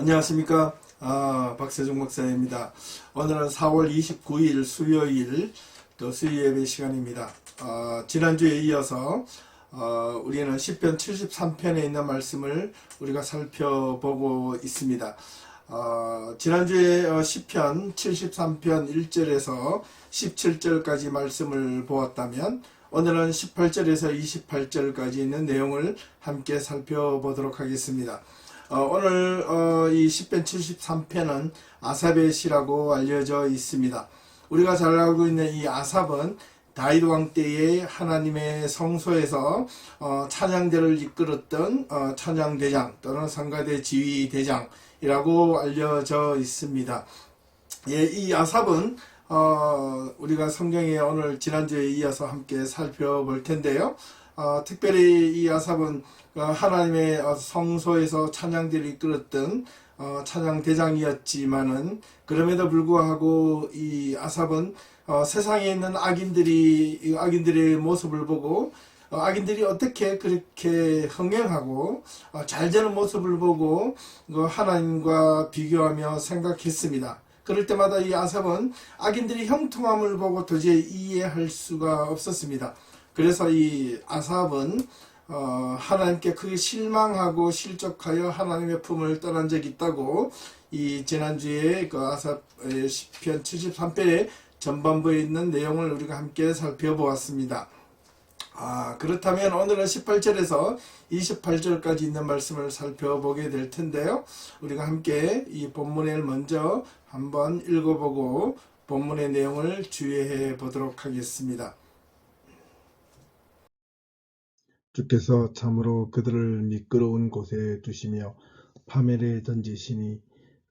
안녕하십니까. 박세종 목사입니다. 오늘은 4월 29일 수요일 또 수요예배 시간입니다. 지난주에 이어서 우리는 시편 73편에 있는 말씀을 우리가 살펴보고 있습니다. 지난주에 시편 73편 1절에서 17절까지 말씀을 보았다면 오늘은 18절에서 28절까지 있는 내용을 함께 살펴보도록 하겠습니다. 오늘 이 시편 73편은 아삽의 시라고 알려져 있습니다. 우리가 잘 알고 있는 이 아삽은 다윗 왕 때에 하나님의 성소에서 찬양대를 이끌었던 찬양대장 또는 성가대 지휘대장이라고 알려져 있습니다. 예, 이 아삽은 우리가 성경에 오늘 지난주에 이어서 함께 살펴볼 텐데요. 특별히 이 아삽은 하나님의 성소에서 찬양대를 이끌었던 찬양대장이었지만은 그럼에도 불구하고 이 아삽은 세상에 있는 악인들의 모습을 보고 악인들이 어떻게 그렇게 흥행하고 잘 되는 모습을 보고 하나님과 비교하며 생각했습니다. 그럴 때마다 이 아삽은 악인들이 형통함을 보고 도저히 이해할 수가 없었습니다. 그래서 이 아삽은 하나님께 크게 실망하고 실족하여 하나님의 품을 떠난 적이 있다고 이 지난주에 그 아삽의 시편 73편의 전반부에 있는 내용을 우리가 함께 살펴보았습니다. 그렇다면 오늘은 18절에서 28절까지 있는 말씀을 살펴보게 될 텐데요. 우리가 함께 이 본문을 먼저 한번 읽어보고 본문의 내용을 주의해 보도록 하겠습니다. 주께서 참으로 그들을 미끄러운 곳에 두시며 파멸에 던지시니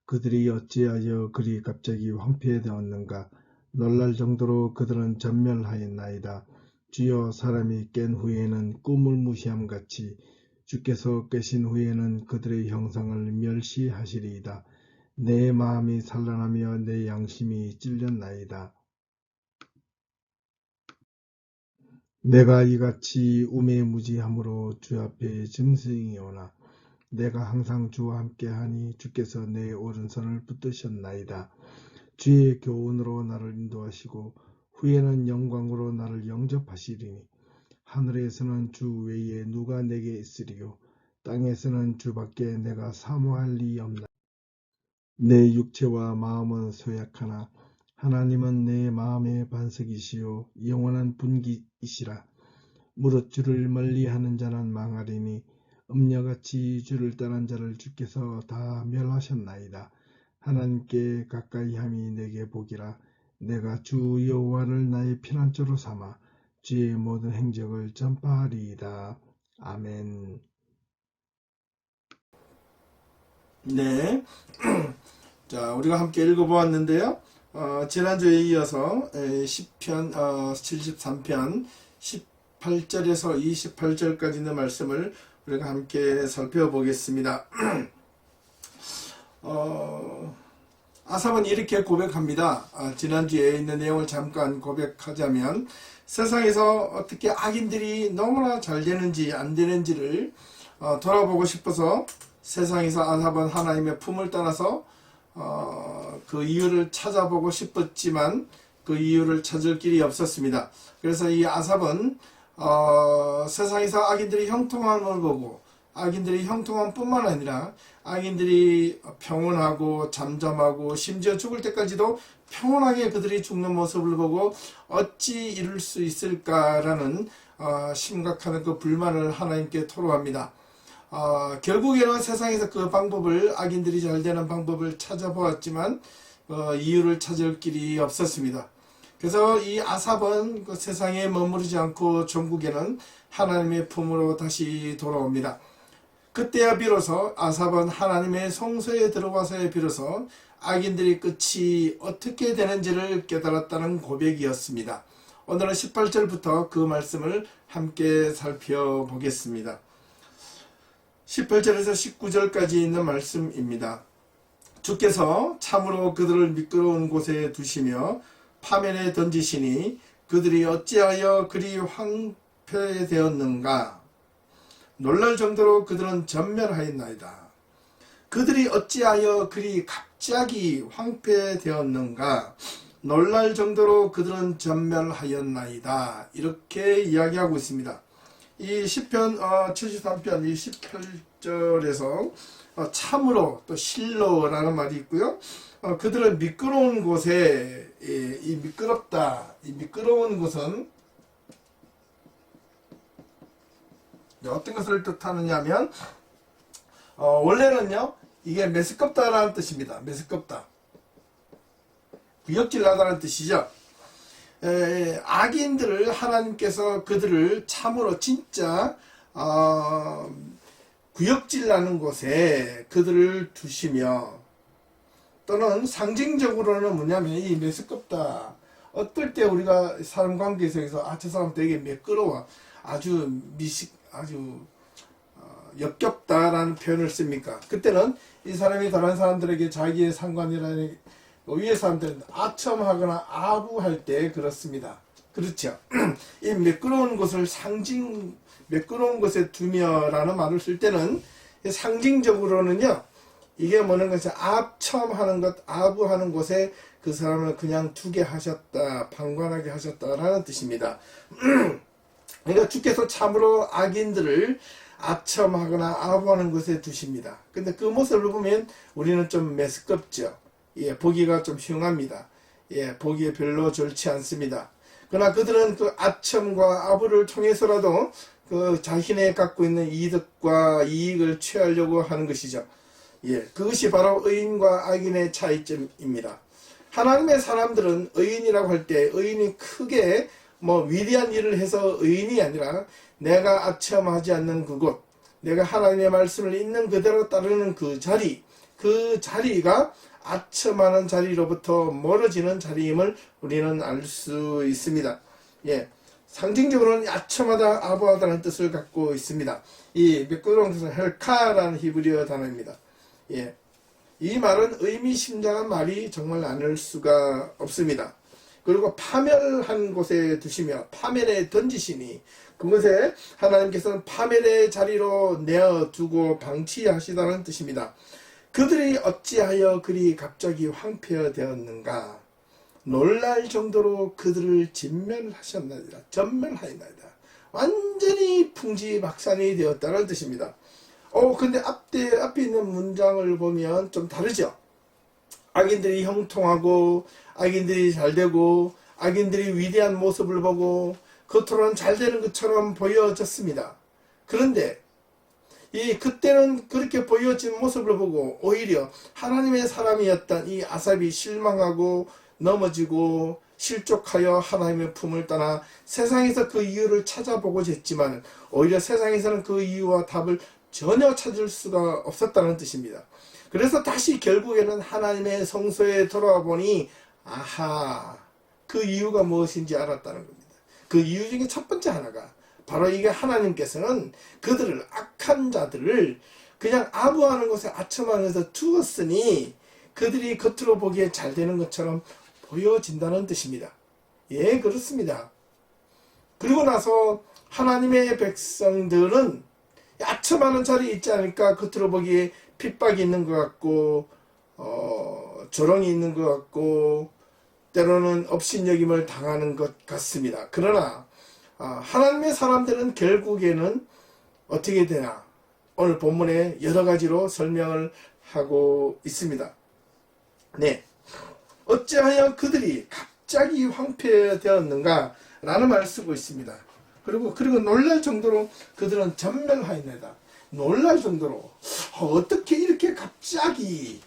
그들이 어찌하여 그리 갑자기 황폐되었는가. 놀랄 정도로 그들은 전멸하였나이다. 주여, 사람이 깬 후에는 꿈을 무시함같이 주께서 깨신 후에는 그들의 형상을 멸시하시리이다. 내 마음이 산란하며 내 양심이 찔렸나이다. 내가 이같이 우매무지함으로 주 앞에 짐승이오나 내가 항상 주와 함께하니 주께서 내 오른손을 붙드셨나이다. 주의 교훈으로 나를 인도하시고 후에는 영광으로 나를 영접하시리니 하늘에서는 주 외에 누가 내게 있으리요 땅에서는 주밖에 내가 사모할 리 없나. 내 육체와 마음은 소약하나 하나님은 내 마음의 반석이시요 영원한 분기이시라. 무릇 주를 멀리하는 자는 망하리니 음녀같이 주를 떠난 자를 주께서 다 멸하셨나이다. 하나님께 가까이함이 내게 복이라. 내가 주 여호와를 나의 피난처로 삼아 주의 모든 행적을 전파하리이다. 아멘. 네. 자, 우리가 함께 읽어보았는데요. 지난주에 이어서 시편 73편 18절에서 28절까지 있는 말씀을 우리가 함께 살펴보겠습니다. 아삽은 이렇게 고백합니다. 지난주에 있는 내용을 잠깐 고백하자면 세상에서 어떻게 악인들이 너무나 잘 되는지 안 되는지를 돌아보고 싶어서 세상에서 아삽은 하나님의 품을 떠나서 그 이유를 찾아보고 싶었지만 그 이유를 찾을 길이 없었습니다. 그래서 이 아삽은 세상에서 악인들이 형통함을 보고 악인들이 형통함뿐만 아니라 악인들이 평온하고 잠잠하고 심지어 죽을 때까지도 평온하게 그들이 죽는 모습을 보고 어찌 이룰 수 있을까라는 심각한 그 불만을 하나님께 토로합니다. 결국에는 세상에서 그 방법을 악인들이 잘 되는 방법을 찾아보았지만 이유를 찾을 길이 없었습니다. 그래서 이 아삽은 그 세상에 머무르지 않고 종국에는 하나님의 품으로 다시 돌아옵니다. 그때야 비로소 아삽은 하나님의 성소에 들어가서야 비로소 악인들의 끝이 어떻게 되는지를 깨달았다는 고백이었습니다. 오늘은 18절부터 그 말씀을 함께 살펴보겠습니다. 18절에서 19절까지 있는 말씀입니다. 주께서 참으로 그들을 미끄러운 곳에 두시며 파멸에 던지시니 그들이 어찌하여 그리 황폐되었는가. 놀랄 정도로 그들은 전멸하였나이다. 그들이 어찌하여 그리 갑자기 황폐되었는가? 놀랄 정도로 그들은 전멸하였나이다. 이렇게 이야기하고 있습니다. 이 시편 73편 이 18절에서 참으로 또 실로라는 말이 있고요. 그들은 미끄러운 곳에 이 미끄럽다. 이 미끄러운 곳은 어떤 것을 뜻하느냐 하면 원래는요 이게 메스껍다라는 뜻입니다. 메스껍다. 구역질나다는 뜻이죠. 악인들을 하나님께서 그들을 참으로 진짜 구역질나는 곳에 그들을 두시며, 또는 상징적으로는 뭐냐면 이 메스껍다. 어떨 때 우리가 사람 관계 속에서 저 사람 되게 매끄러워, 아주 역겹다라는 표현을 씁니까? 그때는 이 사람이 다른 사람들에게 자기의 상관이라는 위의 사람들은 아첨하거나 아부할 때 그렇습니다. 그렇죠. 이 매끄러운 곳을 매끄러운 곳에 두며라는 말을 쓸 때는 상징적으로는요, 이게 뭐는 것이 아첨하는 것, 아부하는 곳에 그 사람을 그냥 두게 하셨다, 방관하게 하셨다라는 뜻입니다. 그러니까 주께서 참으로 악인들을 아첨하거나 아부하는 곳에 두십니다. 근데 그 모습을 보면 우리는 좀 메스껍죠. 예, 보기가 좀 흉합니다. 예, 보기에 별로 좋지 않습니다. 그러나 그들은 그 아첨과 아부를 통해서라도 그 자신의 갖고 있는 이득과 이익을 취하려고 하는 것이죠. 예, 그것이 바로 의인과 악인의 차이점입니다. 하나님의 사람들은 의인이라고 할 때 의인이 크게 위대한 일을 해서 의인이 아니라 내가 아첨하지 않는 그곳, 내가 하나님의 말씀을 있는 그대로 따르는 그 자리가 아첨하는 자리로부터 멀어지는 자리임을 우리는 알 수 있습니다. 예, 상징적으로는 아첨하다, 아부하다는 뜻을 갖고 있습니다. 이 미끄러운 뜻은 헬카라는 히브리어 단어입니다. 예, 이 말은 의미심장한 말이 정말 아닐 수가 없습니다. 그리고 파멸한 곳에 두시며 파멸에 던지시니, 그곳에 하나님께서는 파멸의 자리로 내어두고 방치하시다는 뜻입니다. 그들이 어찌하여 그리 갑자기 황폐되었는가? 놀랄 정도로 그들을 전멸하였나이다. 완전히 풍지박산이 되었다는 뜻입니다. 근데 앞에 있는 문장을 보면 좀 다르죠. 악인들이 형통하고 악인들이 잘되고 악인들이 위대한 모습을 보고 겉으로는 잘되는 것처럼 보여졌습니다. 그런데 그때는 그렇게 보여진 모습을 보고 오히려 하나님의 사람이었던 이 아삽이 실망하고 넘어지고 실족하여 하나님의 품을 떠나 세상에서 그 이유를 찾아보고자 했지만 오히려 세상에서는 그 이유와 답을 전혀 찾을 수가 없었다는 뜻입니다. 그래서 다시 결국에는 하나님의 성소에 돌아와 보니 그 이유가 무엇인지 알았다는 겁니다. 그 이유 중에 첫 번째 하나가 바로 이게 하나님께서는 그들을, 악한 자들을 그냥 아부하는 곳에 아첨하면서 두었으니 그들이 겉으로 보기에 잘 되는 것처럼 보여진다는 뜻입니다. 예, 그렇습니다. 그리고 나서 하나님의 백성들은 아첨하는 자리에 있지 않을까, 겉으로 보기에 핍박이 있는 것 같고 조롱이 있는 것 같고 때로는 업신여김을 당하는 것 같습니다. 그러나 하나님의 사람들은 결국에는 어떻게 되나, 오늘 본문에 여러 가지로 설명을 하고 있습니다. 네, 어찌하여 그들이 갑자기 황폐되었는가 라는 말을 쓰고 있습니다. 그리고 놀랄 정도로 그들은 전멸하였나이다. 놀랄 정도로 어떻게 이렇게 갑자기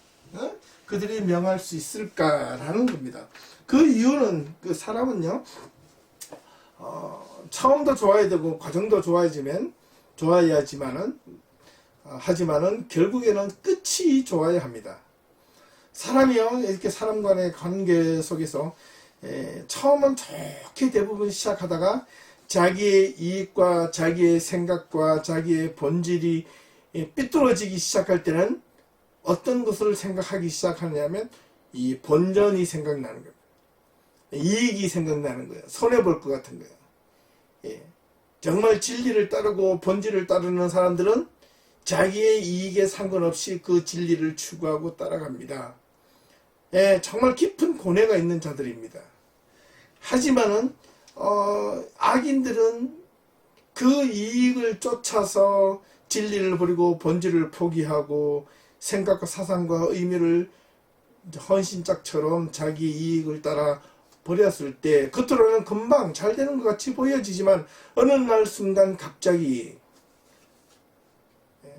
그들이 명할 수 있을까라는 겁니다. 그 이유는 그 사람은요, 처음도 좋아야 되고 과정도 좋아야지만은 하지만은 결국에는 끝이 좋아야 합니다. 사람이요, 이렇게 사람 간의 관계 속에서 처음은 좋게 대부분 시작하다가 자기의 이익과 자기의 생각과 자기의 본질이 삐뚤어지기 시작할 때는 어떤 것을 생각하기 시작하냐면 이 본전이 생각나는 거예요. 이익이 생각나는 거예요. 손해볼 것 같은 거예요. 예. 정말 진리를 따르고 본질을 따르는 사람들은 자기의 이익에 상관없이 그 진리를 추구하고 따라갑니다. 예, 정말 깊은 고뇌가 있는 자들입니다. 하지만은 악인들은 그 이익을 쫓아서 진리를 버리고 본질을 포기하고 생각과 사상과 의미를 헌신짝처럼 자기 이익을 따라 버렸을 때 겉으로는 금방 잘 되는 것 같이 보여지지만 어느 날 순간 갑자기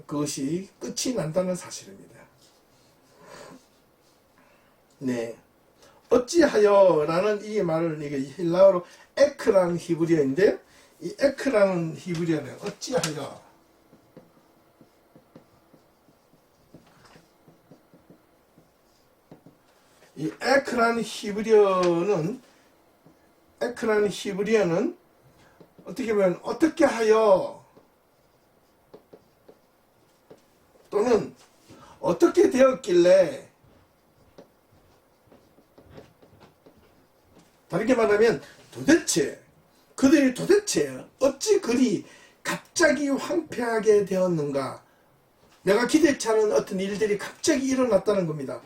그것이 끝이 난다는 사실입니다. 네, 어찌하여 라는 이 말을 이게 헬라어로 에크라는 히브리어인데 이 에크라는 히브리어는 어찌하여 이 에크라는 히브리어는 어떻게 보면 어떻게 하여 또는 어떻게 되었길래 다르게 말하면 그들이 도대체 어찌 그리 갑자기 황폐하게 되었는가. 내가 기대치 않은 어떤 일들이 갑자기 일어났다는 겁니다.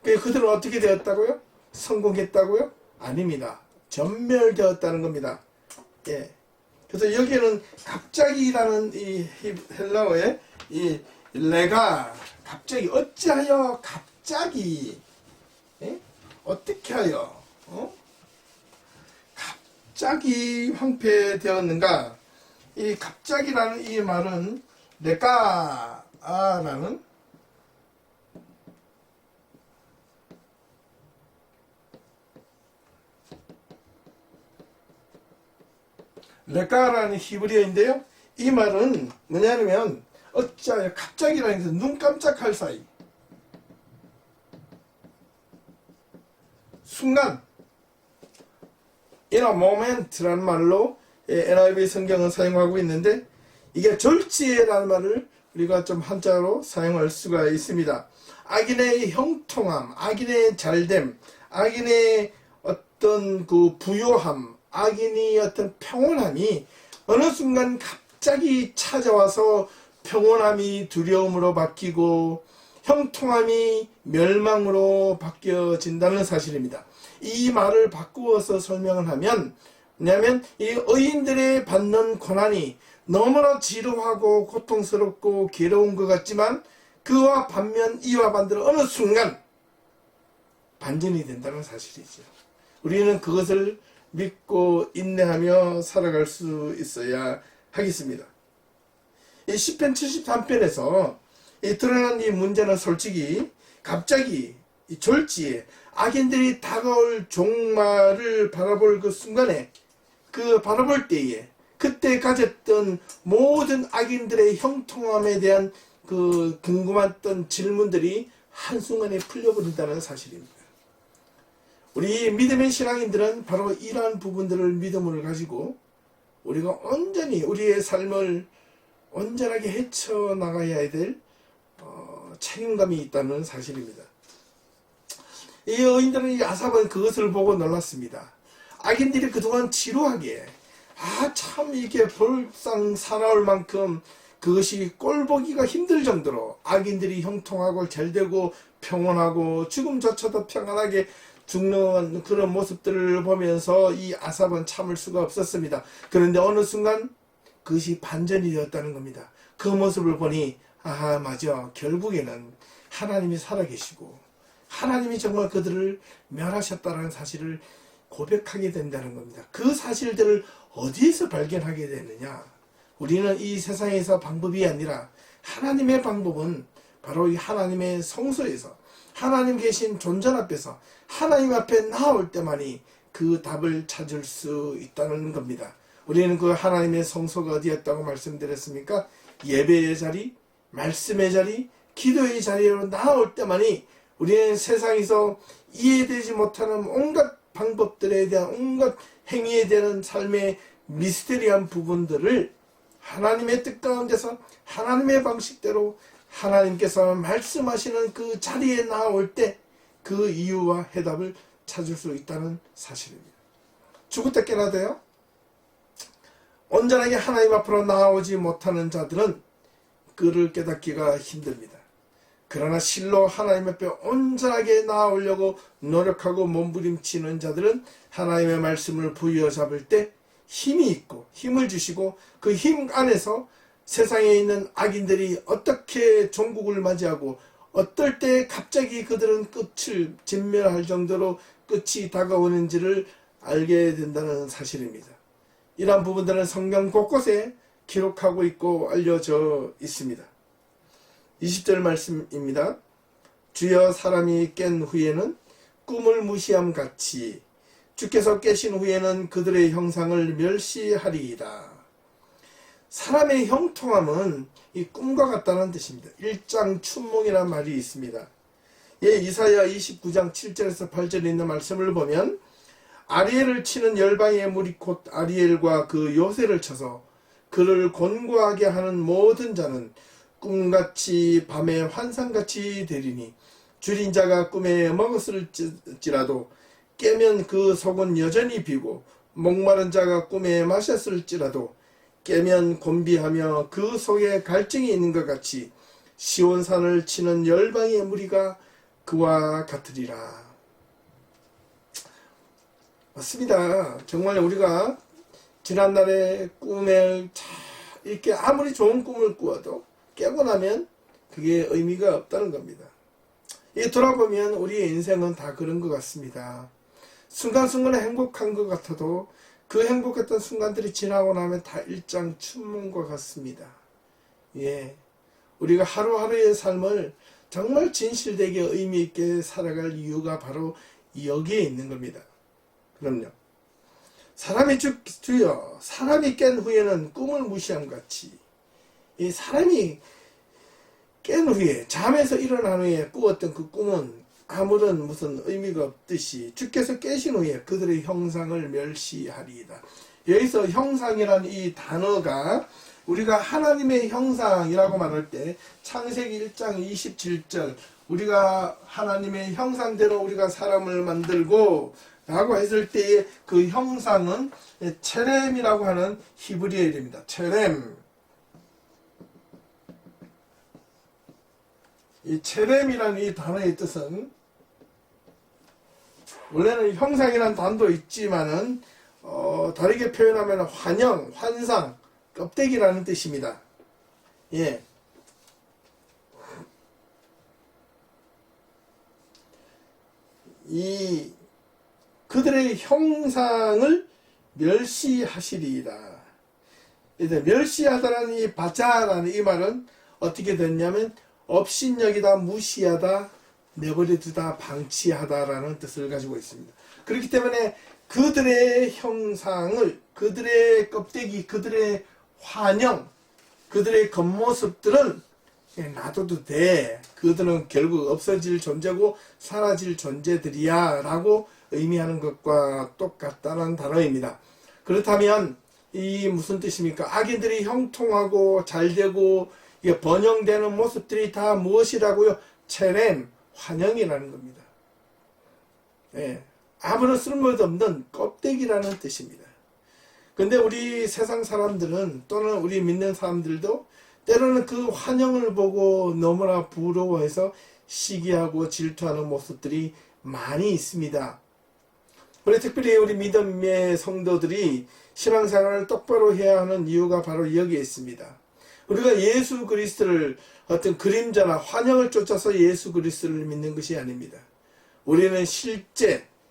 그들은 어떻게 되었다고요? 성공했다고요? 아닙니다. 전멸되었다는 겁니다. 예. 그래서 여기에는 갑자기라는 이 헬라어의 이 레가 갑자기 어찌하여 갑자기 어떻게 하여 갑자기 황폐되었는가. 이 갑자기라는 이 말은 레가라는 레가라는 히브리어인데요. 이 말은 뭐냐면 어찌하여 갑자기라는 것은 눈 깜짝할 사이 순간 in a moment라는 말로 NIV 성경은 사용하고 있는데 이게 졸지에라는 말을 우리가 좀 한자로 사용할 수가 있습니다. 악인의 형통함, 악인의 잘됨, 악인의 어떤 그 부요함, 악인이 어떤 평온함이 어느 순간 갑자기 찾아와서 평온함이 두려움으로 바뀌고 형통함이 멸망으로 바뀌어진다는 사실입니다. 이 말을 바꾸어서 설명을 하면 왜냐하면 이 의인들의 받는 고난이 너무나 지루하고 고통스럽고 괴로운 것 같지만 그와 반면 이와 반대로 어느 순간 반전이 된다는 사실이죠. 우리는 그것을 믿고 인내하며 살아갈 수 있어야 하겠습니다. 이 시편 73편에서 드러난 이 문제는 솔직히 갑자기 이 졸지에 악인들이 다가올 종말을 바라볼 그 순간에 그 바라볼 때에 그때 가졌던 모든 악인들의 형통함에 대한 그 궁금했던 질문들이 한순간에 풀려버린다는 사실입니다. 우리 믿음의 신앙인들은 바로 이러한 부분들을 믿음을 가지고 우리가 온전히 우리의 삶을 온전하게 헤쳐나가야 될 책임감이 있다는 사실입니다. 이 의인들은 이 아삽은 그것을 보고 놀랐습니다. 악인들이 그동안 지루하게 참 이게 볼상 사나울 만큼 그것이 꼴보기가 힘들 정도로 악인들이 형통하고 잘되고 평온하고 죽음조차도 평안하게 죽는 그런 모습들을 보면서 이 아삽은 참을 수가 없었습니다. 그런데 어느 순간 그것이 반전이 되었다는 겁니다. 그 모습을 보니 맞아, 결국에는 하나님이 살아계시고 하나님이 정말 그들을 멸하셨다는 사실을 고백하게 된다는 겁니다. 그 사실들을 어디에서 발견하게 되느냐? 우리는 이 세상에서 방법이 아니라 하나님의 방법은 바로 이 하나님의 성소에서 하나님 계신 존전 앞에서 하나님 앞에 나올 때만이 그 답을 찾을 수 있다는 겁니다. 우리는 그 하나님의 성소가 어디였다고 말씀드렸습니까? 예배의 자리, 말씀의 자리, 기도의 자리로 나올 때만이 우리는 세상에서 이해되지 못하는 온갖 방법들에 대한 온갖 행위에 대한 삶의 미스테리한 부분들을 하나님의 뜻 가운데서 하나님의 방식대로 하나님께서 말씀하시는 그 자리에 나올 때 그 이유와 해답을 찾을 수 있다는 사실입니다. 죽을 때 깨닫아요. 온전하게 하나님 앞으로 나오지 못하는 자들은 그를 깨닫기가 힘듭니다. 그러나 실로 하나님 앞에 온전하게 나아오려고 노력하고 몸부림치는 자들은 하나님의 말씀을 부여잡을 때 힘이 있고 힘을 주시고 그 힘 안에서 세상에 있는 악인들이 어떻게 종국을 맞이하고 어떨 때 갑자기 그들은 끝을 진멸할 정도로 끝이 다가오는지를 알게 된다는 사실입니다. 이러한 부분들은 성경 곳곳에 기록하고 있고 알려져 있습니다. 20절 말씀입니다. 주여 사람이 깬 후에는 꿈을 무시함 같이 주께서 깨신 후에는 그들의 형상을 멸시하리이다. 사람의 형통함은 이 꿈과 같다는 뜻입니다. 일장춘몽이라는 말이 있습니다. 예, 이사야 29장 7절에서 8절에 있는 말씀을 보면 아리엘을 치는 열방의 무리 곧 아리엘과 그 요새를 쳐서 그를 곤고하게 하는 모든 자는 꿈같이 밤에 환상같이 되리니 줄인 자가 꿈에 먹었을지라도 깨면 그 속은 여전히 비고 목마른 자가 꿈에 마셨을지라도 깨면 곤비하며 그 속에 갈증이 있는 것 같이 시온산을 치는 열방의 무리가 그와 같으리라. 맞습니다. 정말 우리가 지난날에 꿈에 이렇게 아무리 좋은 꿈을 꾸어도 깨고 나면 그게 의미가 없다는 겁니다. 이 돌아보면 우리의 인생은 다 그런 것 같습니다. 순간순간에 행복한 것 같아도 그 행복했던 순간들이 지나고 나면 다 일장춘몽과 같습니다. 예, 우리가 하루하루의 삶을 정말 진실되게 의미있게 살아갈 이유가 바로 여기에 있는 겁니다. 그럼요. 주여 사람이 깬 후에는 꿈을 무시함 같이 이 사람이 깬 후에 잠에서 일어난 후에 꾸었던 그 꿈은 아무런 무슨 의미가 없듯이 주께서 깨신 후에 그들의 형상을 멸시하리이다. 여기서 형상이라는 이 단어가 우리가 하나님의 형상이라고 말할 때 창세기 1장 27절 우리가 하나님의 형상대로 우리가 사람을 만들고 라고 했을 때의 그 형상은 체렘이라고 하는 히브리어 이름입니다. 체렘. 이 체렘이라는 이 단어의 뜻은 원래는 형상이라는 단도 있지만은 다르게 표현하면 환영, 환상, 껍데기라는 뜻입니다. 예. 이 그들의 형상을 멸시하시리이다. 멸시하다라는 이 바자라는 이 말은 어떻게 됐냐면 업신여기다, 무시하다, 내버려두다, 방치하다라는 뜻을 가지고 있습니다. 그렇기 때문에 그들의 형상을, 그들의 껍데기, 그들의 환영, 그들의 겉모습들은 놔둬도 돼. 그들은 결국 없어질 존재고 사라질 존재들이야 라고 의미하는 것과 똑같다는 단어입니다. 그렇다면 이 무슨 뜻입니까? 악인들이 형통하고 잘되고 번영되는 모습들이 다 무엇이라고요? 체렘, 환영이라는 겁니다. 예, 아무런 쓸모도 없는 껍데기라는 뜻입니다. 근데 우리 세상 사람들은 또는 우리 믿는 사람들도 때로는 그 환영을 보고 너무나 부러워해서 시기하고 질투하는 모습들이 많이 있습니다. 우리 특별히 우리 믿음의 성도들이 신앙생활을 똑바로 해야 하는 이유가 바로 여기에 있습니다. 우리가 예수 그리스도를 어떤 그림자나 환영을 쫓아서 예수 그리스도를 믿는 것이 아닙니다. 우리는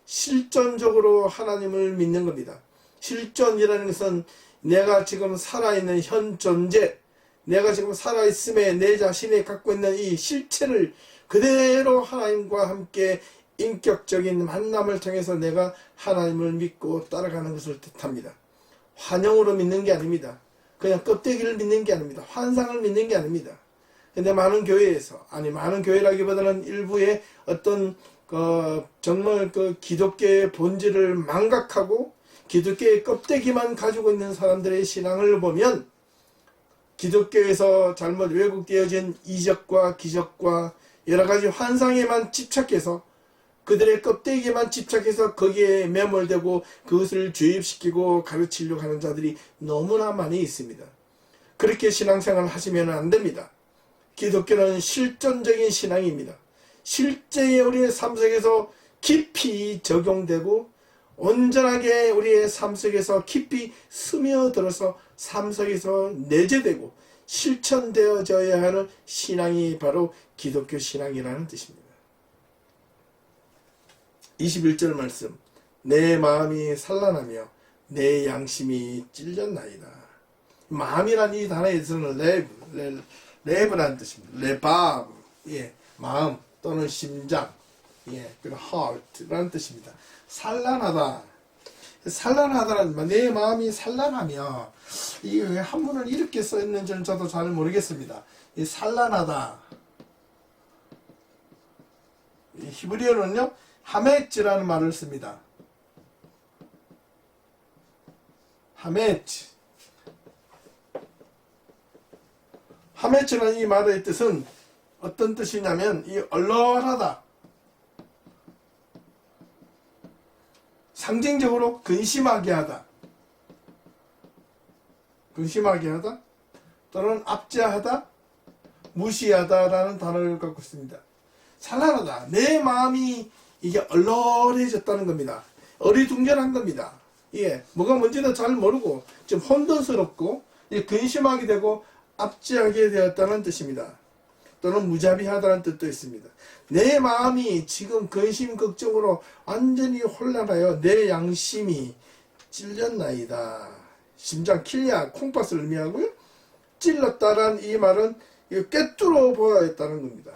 실존적으로 하나님을 믿는 겁니다. 실존이라는 것은 내가 지금 살아있는 현 존재, 내가 지금 살아있음에 내 자신이 갖고 있는 이 실체를 그대로 하나님과 함께 인격적인 만남을 통해서 내가 하나님을 믿고 따라가는 것을 뜻합니다. 환영으로 믿는 게 아닙니다. 그냥 껍데기를 믿는 게 아닙니다. 환상을 믿는 게 아닙니다. 근데 많은 교회에서, 많은 교회라기보다는 일부의 어떤 정말 그 기독교의 본질을 망각하고 기독교의 껍데기만 가지고 있는 사람들의 신앙을 보면 기독교에서 잘못 왜곡되어진 이적과 기적과 여러 가지 환상에만 집착해서 그들의 껍데기에만 집착해서 거기에 매몰되고 그것을 주입시키고 가르치려고 하는 자들이 너무나 많이 있습니다. 그렇게 신앙생활을 하시면 안 됩니다. 기독교는 실존적인 신앙입니다. 실제의 우리의 삶 속에서 깊이 적용되고 온전하게 우리의 삶 속에서 깊이 스며들어서 삶 속에서 내재되고 실천되어져야 하는 신앙이 바로 기독교 신앙이라는 뜻입니다. 21절 말씀, 내 마음이 산란하며 내 양심이 찔렸나이다. 마음이란 이 단어에서는 레브라는 뜻입니다. 레바브, 예, 마음 또는 심장, 예, 그리고 heart라는 뜻입니다. 산란하다. 산란하다라는 말, 내 마음이 산란하며, 이 왜 한문을 이렇게 써 있는지는 저도 잘 모르겠습니다. 이 산란하다. 이 히브리어는요, 하메츠라는 말을 씁니다. 하메츠. 하메츠라는 이 말의 뜻은 어떤 뜻이냐면, 이 얼얼하다. 상징적으로 근심하게 하다. 근심하게 하다. 또는 압제하다. 무시하다라는 단어를 갖고 있습니다. 산란하다. 내 마음이 이게 얼얼해졌다는 겁니다. 어리둥절한 겁니다. 예, 뭐가 뭔지는 잘 모르고 좀 혼돈스럽고 근심하게 되고 압제하게 되었다는 뜻입니다. 또는 무자비하다는 뜻도 있습니다. 내 마음이 지금 근심 걱정으로 완전히 혼란하여 내 양심이 찔렸나이다. 심장 킬리아 콩팥을 의미하고요. 찔렀다란 이 말은 꿰뚫어 보아야 했다는 겁니다.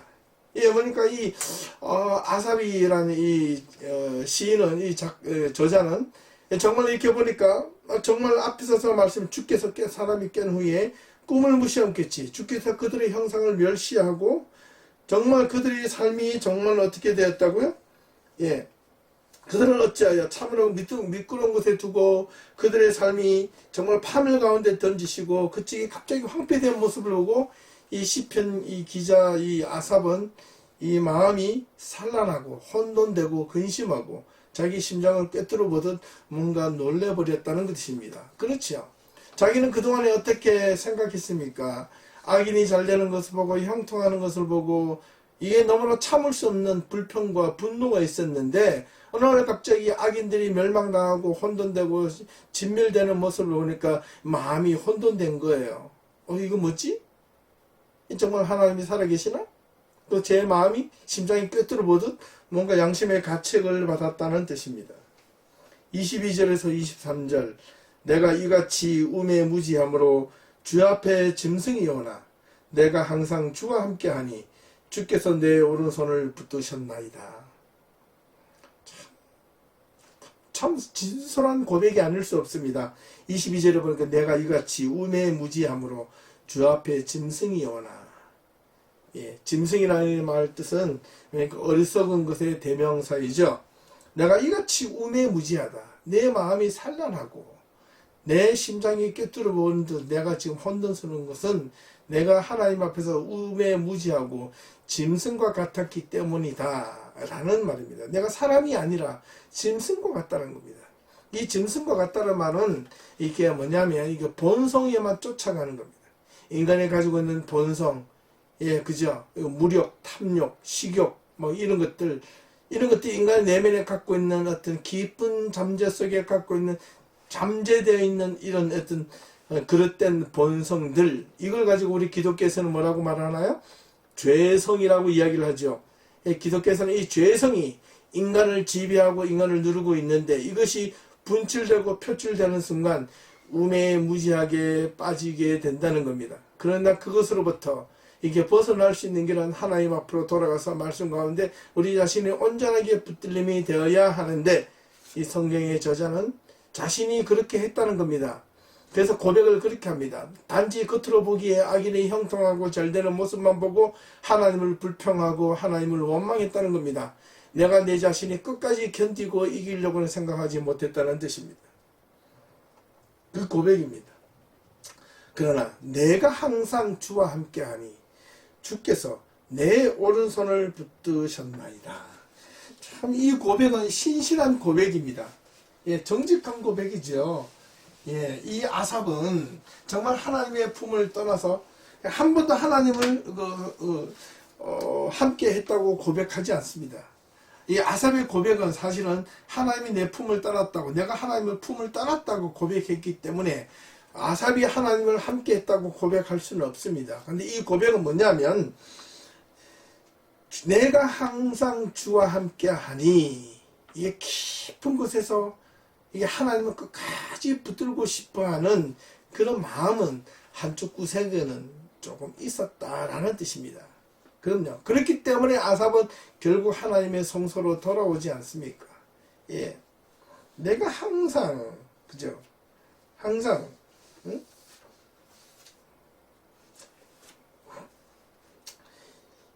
예, 그러니까 이 아사비라는 이 시인은 이 저자는 정말 이렇게 보니까 정말 앞에 서서 말씀 주께서 사람이 깬 후에 꿈을 무시함겠지. 주께서 그들의 형상을 멸시하고 정말 그들의 삶이 정말 어떻게 되었다고요? 예, 그들은 어찌하여 참으로 미끄러운 곳에 두고 그들의 삶이 정말 파멸 가운데 던지시고 그쪽이 갑자기 황폐된 모습을 보고 이 시편 이 기자 이 아삽은 이 마음이 산란하고 혼돈되고 근심하고 자기 심장을 꿰뚫어 보듯 뭔가 놀래버렸다는 것입니다. 그렇죠. 자기는 그동안에 어떻게 생각했습니까? 악인이 잘 되는 것을 보고 형통하는 것을 보고 이게 너무나 참을 수 없는 불평과 분노가 있었는데 어느 날 갑자기 악인들이 멸망당하고 혼돈되고 진멸되는 모습을 보니까 마음이 혼돈된 거예요. 이거 뭐지? 정말 하나님이 살아계시나? 또 제 마음이 심장이 꿰뚫어 보듯 뭔가 양심의 가책을 받았다는 뜻입니다. 22절에서 23절 내가 이같이 우매무지함으로 주 앞에 짐승이 오나 내가 항상 주와 함께하니 주께서 내 오른손을 붙드셨나이다. 참 진솔한 고백이 아닐 수 없습니다. 22절에 보니까 내가 이같이 우매무지함으로 주 앞에 짐승이 오나. 예, 짐승이라는 말 뜻은 그러니까 어리석은 것의 대명사이죠. 내가 이같이 우매무지하다. 내 마음이 산란하고 내 심장이 꿰뚫어 보는 듯 내가 지금 혼돈스러운 것은 내가 하나님 앞에서 우매무지하고 짐승과 같았기 때문이다 라는 말입니다. 내가 사람이 아니라 짐승과 같다는 겁니다. 이 짐승과 같다는 말은 이게 뭐냐면 이게 본성에만 쫓아가는 겁니다. 인간이 가지고 있는 본성, 예, 그죠? 무력, 탐욕, 식욕, 뭐 이런 것들 인간의 내면에 갖고 있는 어떤 깊은 잠재 속에 갖고 있는 잠재되어 있는 이런 어떤 그릇된 본성들, 이걸 가지고 우리 기독교에서는 뭐라고 말하나요? 죄성이라고 이야기를 하죠. 예, 기독교에서는 이 죄성이 인간을 지배하고 인간을 누르고 있는데 이것이 분출되고 표출되는 순간 우매무지하게 빠지게 된다는 겁니다. 그러나 그것으로부터 이게 벗어날 수 있는 길은 하나님 앞으로 돌아가서 말씀 가운데 우리 자신이 온전하게 붙들림이 되어야 하는데 이 성경의 저자는 자신이 그렇게 했다는 겁니다. 그래서 고백을 그렇게 합니다. 단지 겉으로 보기에 악인의 형통하고 잘되는 모습만 보고 하나님을 불평하고 하나님을 원망했다는 겁니다. 내가 내 자신이 끝까지 견디고 이기려고는 생각하지 못했다는 뜻입니다. 그 고백입니다. 그러나 내가 항상 주와 함께하니 주께서 내 오른손을 붙드셨나이다. 참 이 고백은 신실한 고백입니다. 예, 정직한 고백이죠. 예, 이 아삽은 정말 하나님의 품을 떠나서 한 번도 하나님을 함께 했다고 고백하지 않습니다. 이 아삽의 고백은 사실은 하나님이 내 품을 따랐다고, 내가 하나님의 품을 따랐다고 고백했기 때문에 아삽이 하나님을 함께 했다고 고백할 수는 없습니다. 근데 이 고백은 뭐냐면, 내가 항상 주와 함께 하니, 이게 깊은 곳에서 이게 하나님을 끝까지 붙들고 싶어 하는 그런 마음은 한쪽 구석에는 조금 있었다라는 뜻입니다. 그럼요. 그렇기 때문에 아삽은 결국 하나님의 성소로 돌아오지 않습니까? 예. 내가 항상, 그죠? 항상, 응?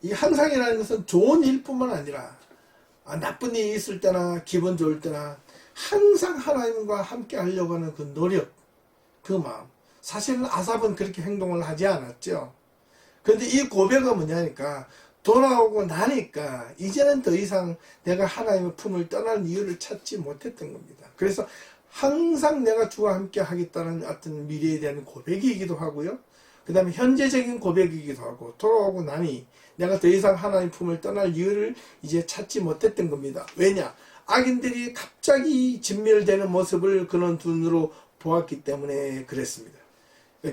이 항상이라는 것은 좋은 일뿐만 아니라 나쁜 일이 있을 때나 기분 좋을 때나 항상 하나님과 함께 하려고 하는 그 노력, 그 마음. 사실은 아삽은 그렇게 행동을 하지 않았죠. 그런데 이 고백은 뭐냐니까, 돌아오고 나니까 이제는 더 이상 내가 하나님의 품을 떠날 이유를 찾지 못했던 겁니다. 그래서 항상 내가 주와 함께 하겠다는 어떤 미래에 대한 고백이기도 하고요. 그 다음에 현재적인 고백이기도 하고, 돌아오고 나니 내가 더 이상 하나님 품을 떠날 이유를 이제 찾지 못했던 겁니다. 왜냐? 악인들이 갑자기 진멸되는 모습을 그런 눈으로 보았기 때문에 그랬습니다.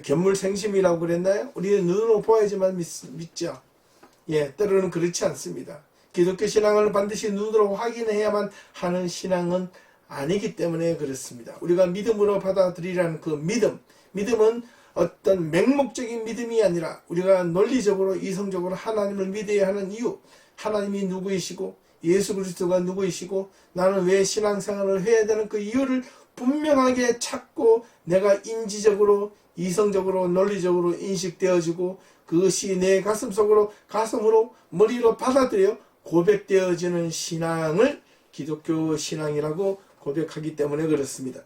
견물생심이라고 그랬나요? 우리는 눈으로 보아야지만 믿죠. 예, 때로는 그렇지 않습니다. 기독교 신앙을 반드시 눈으로 확인해야만 하는 신앙은 아니기 때문에 그렇습니다. 우리가 믿음으로 받아들이라는 그 믿음은 어떤 맹목적인 믿음이 아니라 우리가 논리적으로 이성적으로 하나님을 믿어야 하는 이유, 하나님이 누구이시고 예수 그리스도가 누구이시고 나는 왜 신앙생활을 해야 되는 그 이유를 분명하게 찾고 내가 인지적으로 이성적으로 논리적으로 인식되어지고 그것이 내 가슴으로 머리로 받아들여 고백되어지는 신앙을 기독교 신앙이라고 고백하기 때문에 그렇습니다.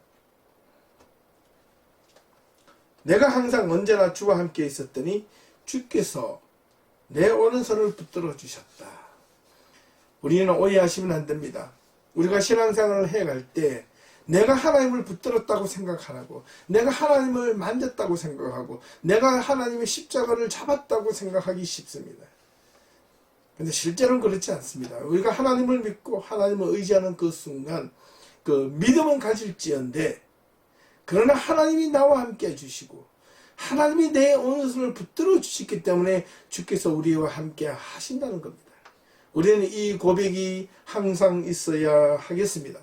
내가 항상 언제나 주와 함께 있었더니 주께서 내 오른손을 붙들어 주셨다. 우리는 오해하시면 안 됩니다. 우리가 신앙생활을 해갈 때 내가 하나님을 붙들었다고 생각하고 내가 하나님을 만졌다고 생각하고 내가 하나님의 십자가를 잡았다고 생각하기 쉽습니다. 근데 실제로는 그렇지 않습니다. 우리가 하나님을 믿고 하나님을 의지하는 그 순간 그 믿음은 가질지언데 그러나 하나님이 나와 함께 해주시고 하나님이 내 오른손을 붙들어 주시기 때문에 주께서 우리와 함께 하신다는 겁니다. 우리는 이 고백이 항상 있어야 하겠습니다.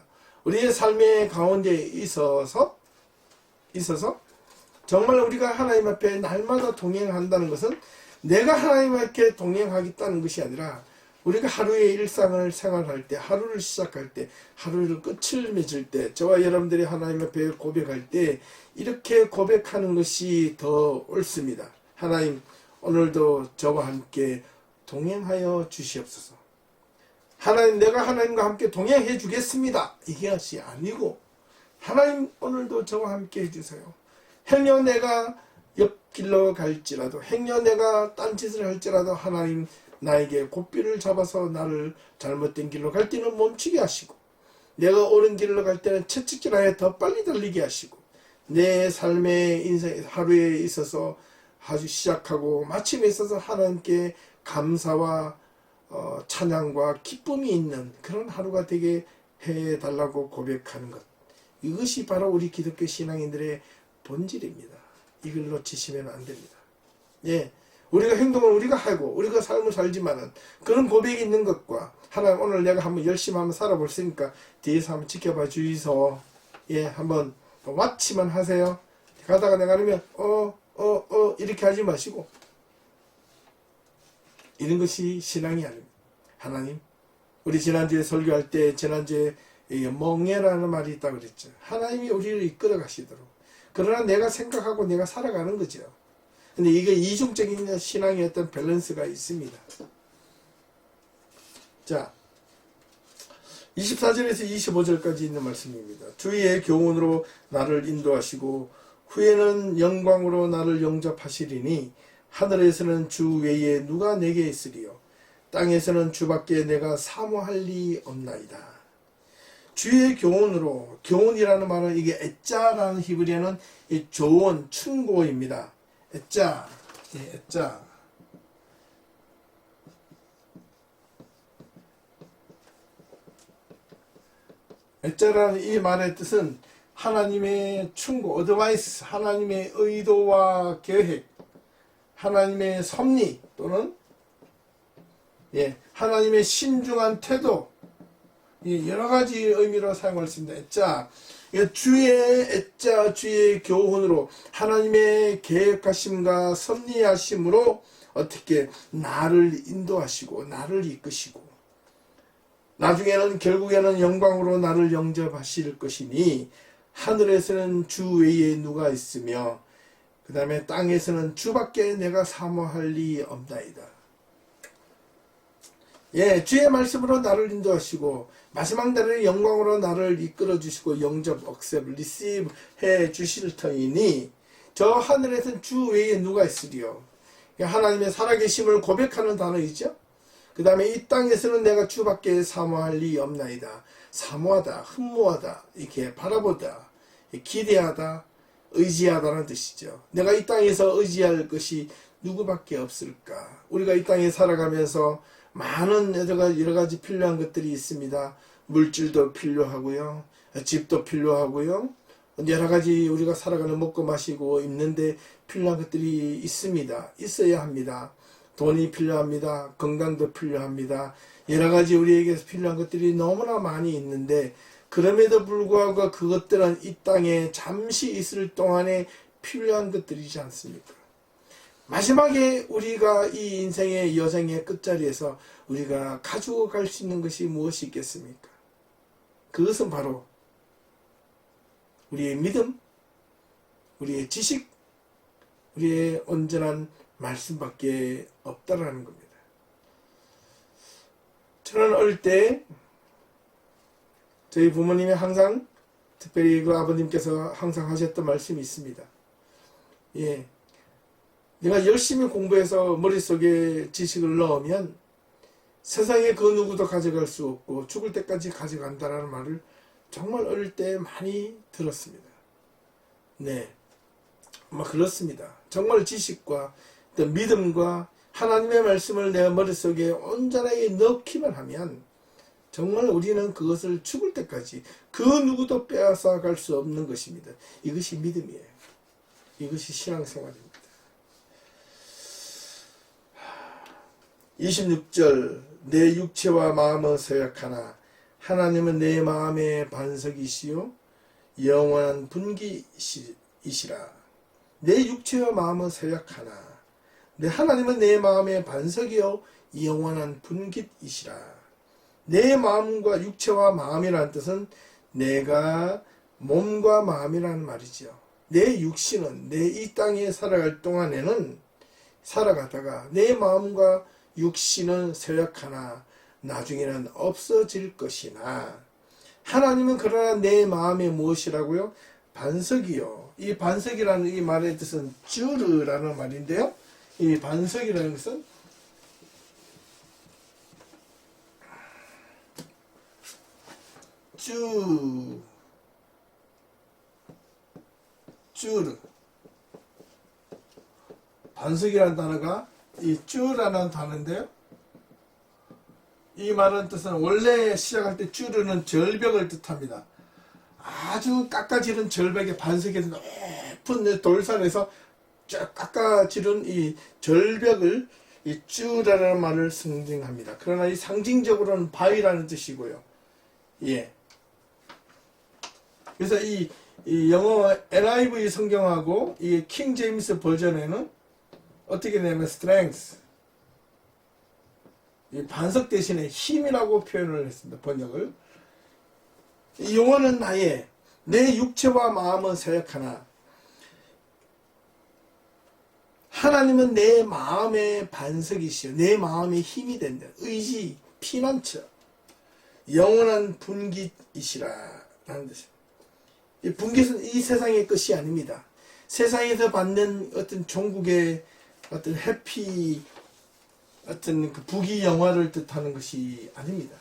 우리의 삶의 가운데 있어서 정말 우리가 하나님 앞에 날마다 동행한다는 것은 내가 하나님 앞에 동행하겠다는 것이 아니라 우리가 하루의 일상을 생활할 때, 하루를 시작할 때, 하루를 끝을 맺을 때, 저와 여러분들이 하나님 앞에 고백할 때 이렇게 고백하는 것이 더 옳습니다. 하나님, 오늘도 저와 함께 동행하여 주시옵소서. 하나님, 내가 하나님과 함께 동행해 주겠습니다. 이것이 아니고 하나님, 오늘도 저와 함께 해주세요. 행여 내가 옆길로 갈지라도, 행여 내가 딴짓을 할지라도 하나님, 나에게 곧비를 잡아서 나를 잘못된 길로 갈 때는 멈추게 하시고 내가 옳은 길로 갈 때는 채찍질하여 더 빨리 달리게 하시고 내 삶의 인생 하루에 있어서 아주 시작하고 마침에 있어서 하나님께 감사와 찬양과 기쁨이 있는 그런 하루가 되게 해달라고 고백하는 것, 이것이 바로 우리 기독교 신앙인들의 본질입니다. 이걸 놓치시면 안 됩니다. 예, 우리가 행동을 우리가 하고 우리가 삶을 살지만은 그런 고백이 있는 것과 하나님, 오늘 내가 한번 열심히 한번 살아볼 테니까 뒤에서 한번 지켜봐 주이소. 예, 한번 watch만 하세요. 가다가 내가 그러면 이렇게 하지 마시고, 이런 것이 신앙이 아닙니다. 하나님, 우리 지난주에 설교할 때 지난주에 멍해라는 말이 있다고 그랬죠. 하나님이 우리를 이끌어 가시도록. 그러나 내가 생각하고 내가 살아가는 거죠. 근데 이게 이중적인 신앙의 어떤 밸런스가 있습니다. 자, 24절에서 25절까지 있는 말씀입니다. 주의 교훈으로 나를 인도하시고 후에는 영광으로 나를 영접하시리니 하늘에서는 주 외에 누가 내게 있으리요. 땅에서는 주밖에 내가 사모할 리 없나이다. 주의 교훈으로, 교훈이라는 말은 이게 에짜라는 히브리어는 이 조언, 충고입니다. 에짜, 예, 애자. 애자라는 이 말의 뜻은 하나님의 충고, 어드바이스, 하나님의 의도와 계획, 하나님의 섭리 또는 하나님의 신중한 태도, 여러 가지 의미로 사용할 수 있습니다. 애자, 주의 애자, 주의 교훈으로 하나님의 계획하심과 섭리하심으로 어떻게 나를 인도하시고 나를 이끄시고 나중에는 결국에는 영광으로 나를 영접하실 것이니 하늘에서는 주 외에 누가 있으며 그 다음에 땅에서는 주밖에 내가 사모할 리 없나이다. 주의 말씀으로 나를 인도하시고 마지막 날의 영광으로 나를 이끌어 주시고 영접, 억셉, 리시브 해 주실 터이니 저 하늘에서는 주 외에 누가 있으리요. 하나님의 살아계심을 고백하는 단어이죠. 그 다음에 이 땅에서는 내가 주밖에 사모할 리 없나이다. 사모하다, 흠모하다, 이렇게 바라보다, 기대하다, 의지하다는 뜻이죠. 내가 이 땅에서 의지할 것이 누구밖에 없을까? 우리가 이 땅에 살아가면서 많은 여러 가지 필요한 것들이 있습니다. 물질도 필요하고요. 집도 필요하고요. 여러 가지 우리가 살아가는 먹고 마시고 입는데 필요한 것들이 있습니다. 있어야 합니다. 돈이 필요합니다. 건강도 필요합니다. 여러 가지 우리에게 필요한 것들이 너무나 많이 있는데 그럼에도 불구하고 그것들은 이 땅에 잠시 있을 동안에 필요한 것들이지 않습니까? 마지막에 우리가 이 인생의 여정의 끝자리에서 우리가 가지고 갈 수 있는 것이 무엇이 있겠습니까? 그것은 바로 우리의 믿음, 우리의 지식, 우리의 온전한 말씀밖에 없다라는 겁니다. 저는 어릴 때 저희 부모님이 항상 특별히 그 아버님께서 항상 하셨던 말씀이 있습니다. 내가 열심히 공부해서 머릿속에 지식을 넣으면 세상에 그 누구도 가져갈 수 없고 죽을 때까지 가져간다라는 말을 정말 어릴 때 많이 들었습니다. 그렇습니다. 정말 지식과 어떤 믿음과 하나님의 말씀을 내 머릿속에 온전하게 넣기만 하면 정말 우리는 그것을 죽을 때까지 그 누구도 빼앗아 갈 수 없는 것입니다. 이것이 믿음이에요. 이것이 신앙생활입니다. 26절 내 육체와 마음은 서약하나 하나님은 내 마음의 반석이시요 영원한 분기이시라. 내 육체와 마음은 서약하나 하나님은 내 마음의 반석이요 영원한 분깃이시라. 내 마음과 육체와 마음이라는 뜻은 내가 몸과 마음이라는 말이죠. 내 육신은 내 이 땅에 살아갈 동안에는 살아가다가 내 마음과 육신은 쇠약하나 나중에는 없어질 것이나 하나님은 그러나 내 마음이 무엇이라고요? 반석이요. 이 반석이라는 이 말의 뜻은 쭈르라는 말인데요. 이 반석이라는 것은 쭈르 반석이라는 단어가 이 쭈라는 단어인데요. 이 말은 뜻은 원래 시작할 때 쭈르는 절벽을 뜻합니다. 아주 깎아지른 절벽의 반석에서 높은 돌산에서 쫙 깎아지른 이 절벽을 이 쭈라는 말을 상징합니다. 그러나 이 상징적으로는 바위라는 뜻이고요. 그래서 이 영어 NIV 성경하고 이 킹 제임스 버전에는 어떻게 되냐면 strength, 이 반석 대신에 힘이라고 표현을 했습니다. 번역을. 이 용어는 내 육체와 마음은 서약하나 하나님은 내 마음의 반석이시여 내 마음의 힘이 된다. 의지, 피난처, 영원한 분깃이시라 라는 뜻입니다. 이 분깃은 이 세상의 것이 아닙니다. 세상에서 받는 어떤 종국의 어떤 해피 어떤 그 부귀영화를 뜻하는 것이 아닙니다.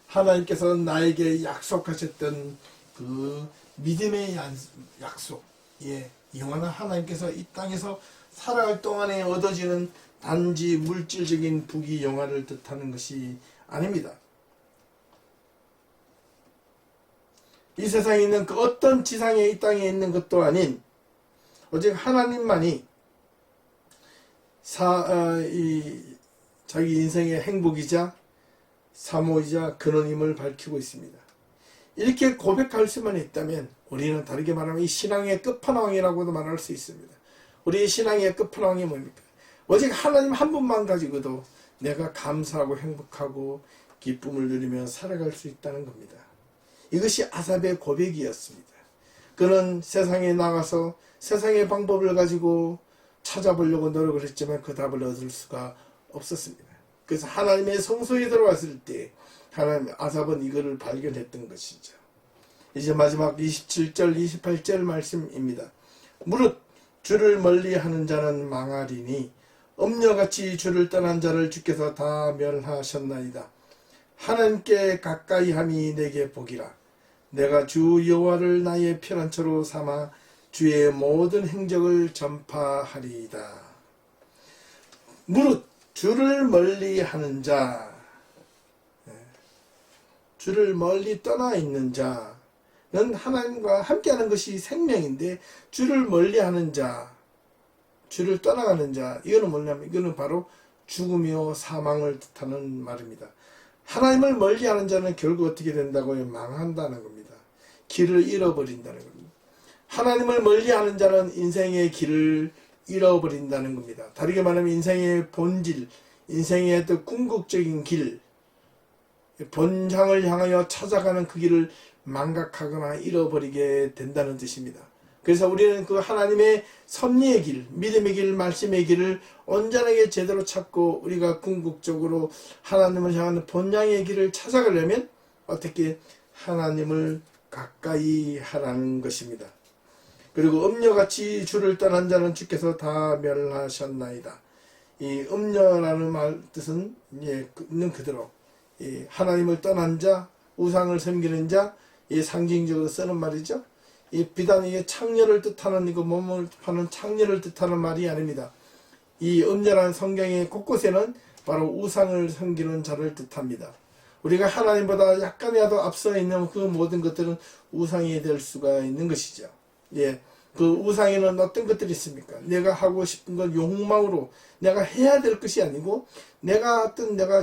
하나님께서 나에게 약속하셨던 그 믿음의 약속, 영원한 하나님께서 이 땅에서 살아갈 동안에 얻어지는 단지 물질적인 부귀 영화를 뜻하는 것이 아닙니다. 이 세상에 있는 그 어떤 지상에 이 땅에 있는 것도 아닌 오직 하나님만이 자기 인생의 행복이자 사모이자 근원임을 밝히고 있습니다. 이렇게 고백할 수만 있다면 우리는 다르게 말하면 이 신앙의 끝판왕이라고도 말할 수 있습니다. 우리의 신앙의 끝판왕이 뭡니까? 오직 하나님 한 분만 가지고도 내가 감사하고 행복하고 기쁨을 누리며 살아갈 수 있다는 겁니다. 이것이 아삽의 고백이었습니다. 그는 세상에 나가서 세상의 방법을 가지고 찾아보려고 노력을 했지만 그 답을 얻을 수가 없었습니다. 그래서 하나님의 성소에 들어왔을 때 하나님 아삽은 이거를 발견했던 것이죠. 이제 마지막 27절 28절 말씀입니다. 무릇 주를 멀리하는 자는 망하리니 엄녀같이 주를 떠난 자를 주께서 다 멸하셨나이다. 하나님께 가까이함이 내게 복이라. 내가 주 여호와를 나의 피난처로 삼아 주의 모든 행적을 전파하리이다. 무릇 주를 멀리하는 자, 주를 멀리 떠나 있는 자는 하나님과 함께하는 것이 생명인데, 주를 멀리하는 자, 주를 떠나가는 자, 이거는 뭐냐면 이거는 바로 죽음이요 사망을 뜻하는 말입니다. 하나님을 멀리하는 자는 결국 어떻게 된다고요? 망한다는 겁니다. 길을 잃어버린다는 겁니다. 하나님을 멀리하는 자는 인생의 길을 잃어버린다는 겁니다. 다르게 말하면 인생의 본질, 인생의 어떤 궁극적인 길, 본향을 향하여 찾아가는 그 길을 망각하거나 잃어버리게 된다는 뜻입니다. 그래서 우리는 그 하나님의 섭리의 길, 믿음의 길, 말씀의 길을 온전하게 제대로 찾고 우리가 궁극적으로 하나님을 향하는 본향의 길을 찾아가려면 어떻게 하나님을 가까이 하라는 것입니다. 그리고 음녀같이 주를 떠난 자는 주께서 다 멸하셨나이다. 이 음녀라는 말 뜻은 있는 그대로 하나님을 떠난 자, 우상을 섬기는 자, 상징적으로 쓰는 말이죠. 비단 이게 창녀를 뜻하는, 이거 몸을 파는 창녀를 뜻하는 말이 아닙니다. 이 음녀라는 성경의 곳곳에는 바로 우상을 섬기는 자를 뜻합니다. 우리가 하나님보다 약간이라도 앞서 있는 그 모든 것들은 우상이 될 수가 있는 것이죠. 그 우상에는 어떤 것들이 있습니까? 내가 하고 싶은 건 욕망으로 내가 해야 될 것이 아니고 내가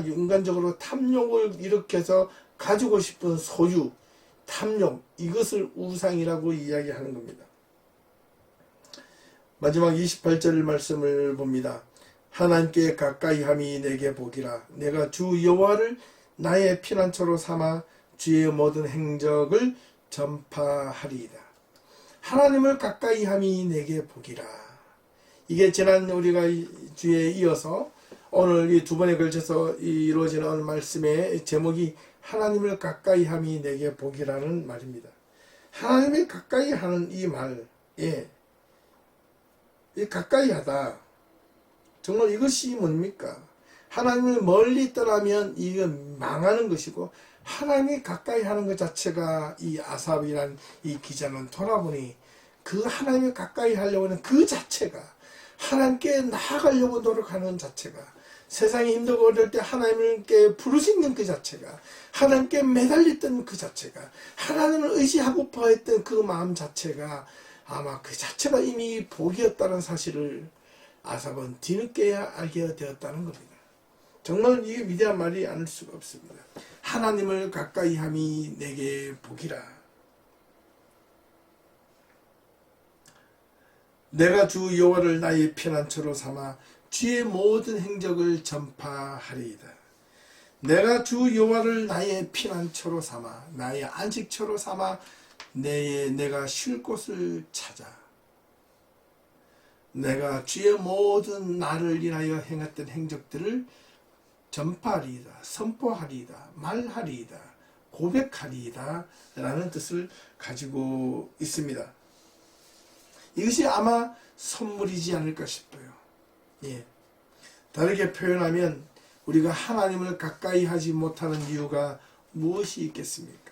인간적으로 탐욕을 일으켜서 가지고 싶은 소유, 탐욕, 이것을 우상이라고 이야기하는 겁니다. 마지막 28절 말씀을 봅니다. 하나님께 가까이함이 내게 복이라. 내가 주 여호와를 나의 피난처로 삼아 주의 모든 행적을 전파하리이다. 하나님을 가까이함이 내게 복이라. 이게 지난 우리가 주에 이어서 오늘 이 두 번에 걸쳐서 이루어지는 오늘 말씀의 제목이 하나님을 가까이함이 내게 복이라는 말입니다. 하나님을 가까이하는 이 말, 이 가까이하다. 정말 이것이 뭡니까? 하나님을 멀리 떠나면 이건 망하는 것이고, 하나님이 가까이 하는 것 자체가 이 아삽이란 이 기자는 돌아보니 그 하나님을 가까이 하려고 하는 그 자체가, 하나님께 나아가려고 노력하는 자체가, 세상이 힘들고 어려울 때 하나님께 부르짖는 그 자체가, 하나님께 매달렸던 그 자체가, 하나님을 의지하고파 했던 그 마음 자체가 아마 그 자체가 이미 복이었다는 사실을 아삽은 뒤늦게야 알게 되었다는 겁니다. 정말 이게 위대한 말이 아닐 수가 없습니다. 하나님을 가까이 함이 내게 복이라. 내가 주 여호와를 나의 피난처로 삼아 주의 모든 행적을 전파하리이다. 내가 주 여호와를 나의 피난처로 삼아, 나의 안식처로 삼아 내가 쉴 곳을 찾아 내가 주의 모든 나를 인하여 행했던 행적들을 전파하리이다, 선포하리이다, 말하리이다, 고백하리이다 라는 뜻을 가지고 있습니다. 이것이 아마 선물이지 않을까 싶어요. 다르게 표현하면 우리가 하나님을 가까이 하지 못하는 이유가 무엇이 있겠습니까?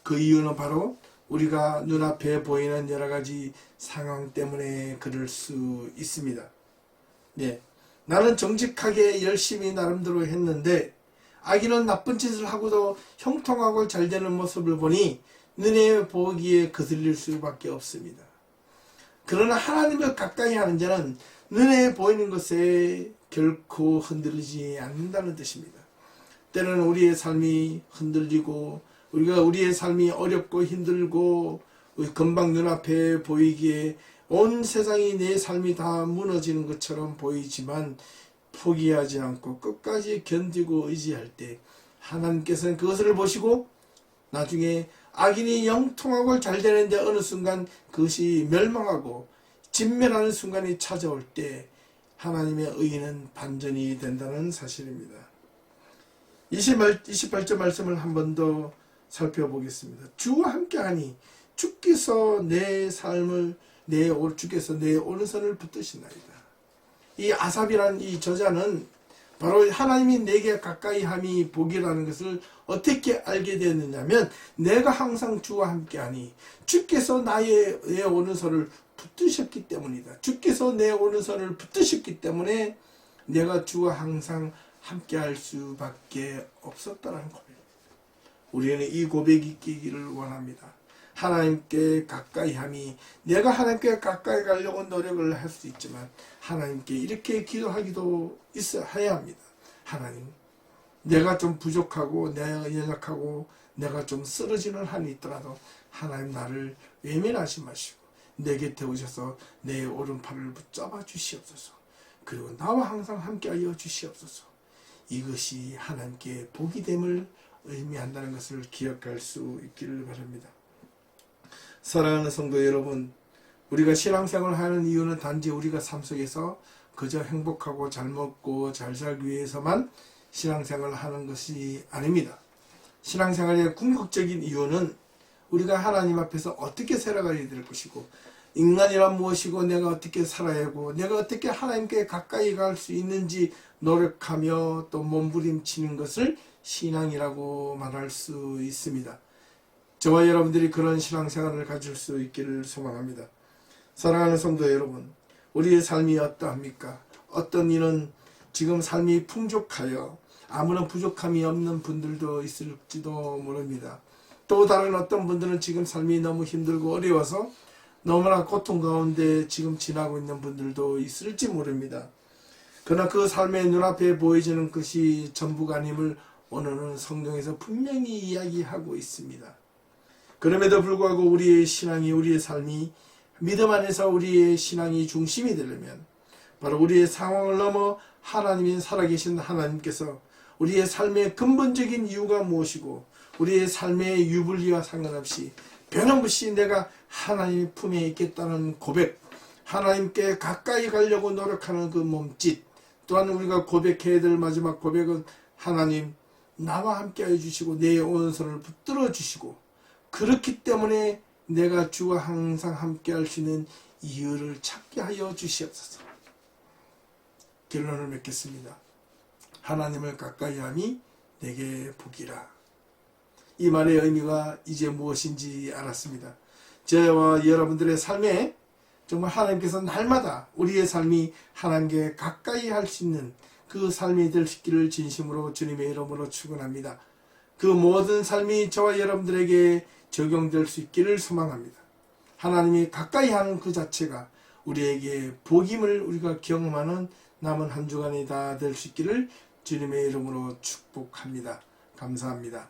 그 이유는 바로 우리가 눈앞에 보이는 여러 가지 상황 때문에 그럴 수 있습니다. 예. 나는 정직하게 열심히 나름대로 했는데 악인은 나쁜 짓을 하고도 형통하고 잘 되는 모습을 보니 눈에 보기에 거슬릴 수밖에 없습니다. 그러나 하나님을 가까이 하는 자는 눈에 보이는 것에 결코 흔들리지 않는다는 뜻입니다. 때로는 우리의 삶이 흔들리고 우리의 삶이 어렵고 힘들고 금방 눈앞에 보이기에 온 세상이 내 삶이 다 무너지는 것처럼 보이지만 포기하지 않고 끝까지 견디고 의지할 때 하나님께서는 그것을 보시고 나중에 악인이 영통하고 잘 되는데 어느 순간 그것이 멸망하고 진멸하는 순간이 찾아올 때 하나님의 의는 반전이 된다는 사실입니다. 28절 말씀을 한 번 더 살펴보겠습니다. 주와 함께하니 주께서 내 오른손을 붙드시나이다. 이 아삽이란 이 저자는 바로 하나님이 내게 가까이 함이 복이라는 것을 어떻게 알게 되었느냐면 내가 항상 주와 함께하니 주께서 내 오른손을 붙드셨기 때문이다. 주께서 내 오른손을 붙드셨기 때문에 내가 주와 항상 함께할 수밖에 없었다는 고백. 우리는 이 고백이 있기를 원합니다. 하나님께 가까이 함이 내가 하나님께 가까이 가려고 노력을 할 수 있지만 하나님께 이렇게 기도하기도 해야 합니다. 하나님, 내가 좀 부족하고 내가 연약하고 내가 좀 쓰러지는 한이 있더라도 하나님 나를 외면하지 마시고 내 곁에 오셔서 내 오른팔을 붙잡아 주시옵소서. 그리고 나와 항상 함께하여 주시옵소서. 이것이 하나님께 복이 됨을 의미한다는 것을 기억할 수 있기를 바랍니다. 사랑하는 성도 여러분, 우리가 신앙생활을 하는 이유는 단지 우리가 삶 속에서 그저 행복하고 잘 먹고 잘 살기 위해서만 신앙생활을 하는 것이 아닙니다. 신앙생활의 궁극적인 이유는 우리가 하나님 앞에서 어떻게 살아가야 될 것이고 인간이란 무엇이고 내가 어떻게 살아야 하고 내가 어떻게 하나님께 가까이 갈 수 있는지 노력하며 또 몸부림치는 것을 신앙이라고 말할 수 있습니다. 저와 여러분들이 그런 신앙생활을 가질 수 있기를 소망합니다. 사랑하는 성도 여러분, 우리의 삶이 어떠합니까? 어떤 이는 지금 삶이 풍족하여 아무런 부족함이 없는 분들도 있을지도 모릅니다. 또 다른 어떤 분들은 지금 삶이 너무 힘들고 어려워서 너무나 고통 가운데 지금 지나고 있는 분들도 있을지 모릅니다. 그러나 그 삶의 눈앞에 보여지는 것이 전부가 아님을 오늘은 성경에서 분명히 이야기하고 있습니다. 그럼에도 불구하고 우리의 신앙이 우리의 삶이 믿음 안에서 우리의 신앙이 중심이 되려면 바로 우리의 상황을 넘어 하나님이 살아계신 하나님께서 우리의 삶의 근본적인 이유가 무엇이고 우리의 삶의 유불리와 상관없이 변함없이 내가 하나님 품에 있겠다는 고백, 하나님께 가까이 가려고 노력하는 그 몸짓, 또한 우리가 고백해야 될 마지막 고백은 하나님 나와 함께 해주시고 내 오른손을 붙들어 주시고 그렇기 때문에 내가 주와 항상 함께 할 수 있는 이유를 찾게 하여 주시옵소서. 결론을 맺겠습니다. 하나님을 가까이 함이 내게 복이라. 이 말의 의미가 이제 무엇인지 알았습니다. 저와 여러분들의 삶에 정말 하나님께서 날마다 우리의 삶이 하나님께 가까이 할 수 있는 그 삶이 될 수 있기를 진심으로 주님의 이름으로 축원합니다. 그 모든 삶이 저와 여러분들에게 적용될 수 있기를 소망합니다. 하나님이 가까이 하는 그 자체가 우리에게 복임을 우리가 경험하는 남은 한 주간이 다 될 수 있기를 주님의 이름으로 축복합니다. 감사합니다.